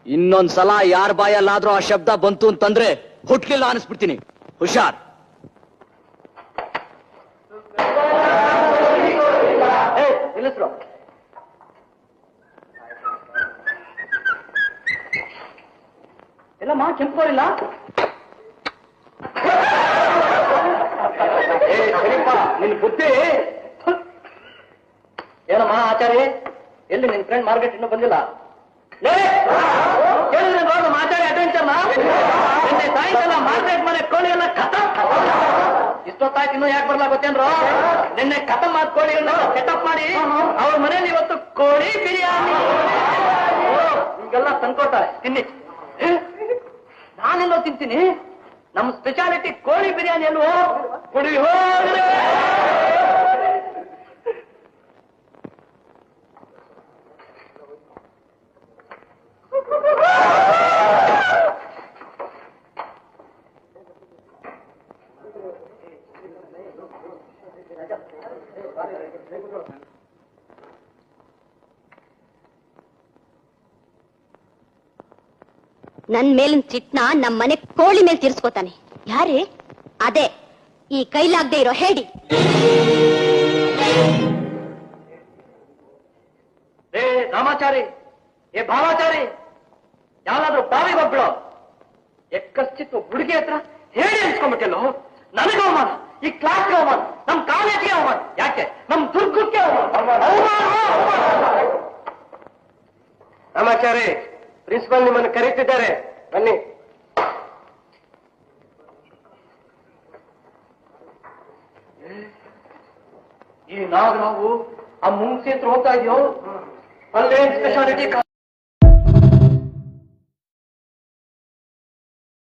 ಇನ್ನೊಂದ್ಸಲ ಯಾರ ಬಾಯಲ್ಲಾದ್ರೂ ಆ ಶಬ್ದ ಬಂತು ಅಂತಂದ್ರೆ ಹುಟ್ಲಿಲ್ಲ ಅನಿಸ್ಬಿಡ್ತೀನಿ. ಹುಷಾರ್. ನಿಲ್ಲಿಸ್ರು. ಎಲ್ಲಮ್ಮ ಕೆಂಪೋರಿಲ್ಲ? ನಿನ್ ಬುದ್ಧಿ ಏನಮ್ಮ ಆಚಾರ್ಯ? ಎಲ್ಲಿ ನಿನ್ ಫ್ರೆಂಡ್ ಮಾರ್ಕೆಟ್ ಇನ್ನೂ ಬಂದಿಲ್ಲ? ಆಚಾರ್ಯ ಅಡ್ವೆಂಚರ್ ಸಾಯಂಕಾಲ ಮಾರ್ಕೆಟ್ ಮನೆ ಕೋಳಿ ಎಲ್ಲ ಖತಮ್. ಇಷ್ಟೊತ್ತಾಯ್ತು ಇನ್ನೂ ಯಾಕೆ ಬರ್ಲಾ ಗೊತ್ತೇನ್ರು? ನಿನ್ನೆ ಖತಮ್ ಆದ ಕೋಳಿಗಳನ್ನ ಸೆಟಪ್ ಮಾಡಿ ಅವ್ರ ಮನೇಲಿ ಇವತ್ತು ಕೋಳಿ ಬಿರಿಯಾನಿ ಹಿಂಗೆಲ್ಲ ತಂದ್ಕೊಡ್ತಾರೆ, ತಿನ್ನಿ. ನಾನೆಲ್ಲೋ ತಿಂತೀನಿ. ನಮ್ಮ ಸ್ಪೆಷಾಲಿಟಿ ಕೋಳಿ ಬಿರಿಯಾನಿ ಅಲ್ವೋ? ಕುಡಿ ಹೋಗ್ರೆ. ನನ್ ಮೇಲಿನ ಚಿಟ್ನ ನಮ್ಮ ಮನೆ ಕೋಳಿ ಮೇಲೆ ತೀರ್ಸ್ಕೊತಾನೆ. ಯಾರೇ? ಅದೇ ಈ ಕೈಲಾಗದೆ ಇರೋ ಹೇಳಿ. ಏ ರಾಮಾಚಾರಿ, ಏ ಭಾವಾಚಾರಿ, ಯಾರಾದ್ರೂ ಬಾವಿಗೆ ಹೋಗ್ಬಿಡೋ. ಎಕ್ಕಶ್ಚಿತ್ತು ಹುಡುಗಿ ಹತ್ರ ಹೇಳಿ ಅನ್ಸ್ಕೊಂಡ್ಬಿಟ್ಟೆಲ್ಲೋ. ನನಗೆ ಅವಮಾನ, ಈ ಕ್ಲಾಸ್ಗೆ ಅವಮಾನ, ನಮ್ ಕಾಲೇಜ್ಗೆ ಅವಮಾನ, ಯಾಕೆ ನಮ್ ದುರ್ಗಕ್ಕೆ ಅವಮಾನ. ರಾಮಾಚಾರಿ, ಪ್ರಿನ್ಸಿಪಲ್ ನಿಮ್ಮನ್ನು ಕರೀತಿದ್ದಾರೆ, ಬನ್ನಿ. ಈ ನಾವು ಆ ಮುಂಚೆ ಹತ್ರ ಹೋಗ್ತಾ ಇದೆಯೋ ಅಲ್ಲೇ ಸ್ಪೆಷಾಲಿಟಿ